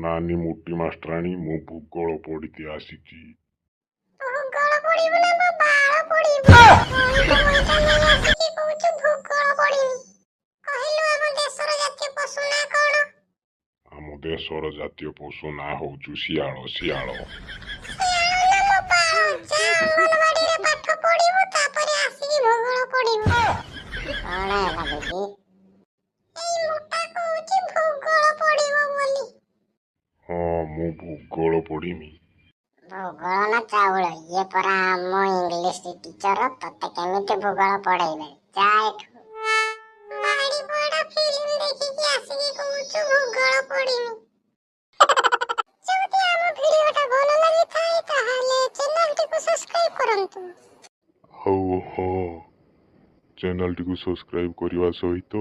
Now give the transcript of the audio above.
नानी मोटी मास्टराणी मु भूगोल पढ़ी आसी। ଭୂଗୋଳ ପଢିବୁ ନା ମୋ ବାଳ ପଢିବୁ? ବହିଟା ନେଇ ଆସିକି କହୁଛୁ ଭୂଗୋଳ ପଢିବି। କହିଲୁ ଆମ ଦେଶର ଜାତୀୟ ପଶୁ ନା କଣ? आम देशर जातीय पशु ना हूँ शियाल शियाल। ଶିଆଳ ନା ମୋ ବାଳ? ଯା ଅଙ୍ଗନବାଡିରେ ପାଠ ପଢିବୁ ତାପରେ ଆସିକି ଭୂଗୋଳ ପଢିବୁ। କଣ ହେଲା ଦିଦି? ଏଇ ମୋଟା କହୁଛି ଭୂଗୋଳ ପଢିବ ବୋଲି। हाँ मु भूगोल पढ़ी। ଭୂଗୋଳ ନା ଚାଉଳ? ଇଏ ପରା ଆମ ଇଂଲିଶ ଟିଚର, ତତେ କେମିତି ଭୂଗୋଳ ପଢେଇବେ? ଯା ଏଠୁ। ବାଡି ପଡା ଫିଲ୍ମ ଦେଖିକି ଆସିକି କହୁଛୁ ଭୂଗୋଳ ପଢିବି। ଯଦି ଆମ ଭିଡିଓଟା ଭଲ ଲାଗିଥାଏ ତାହେଲେ ଚ୍ୟାନେଲଟିକୁ ସବସ୍କ୍ରାଇବ କରନ୍ତୁ। हाँ चैनल टी सब्सक्राइब करने सहित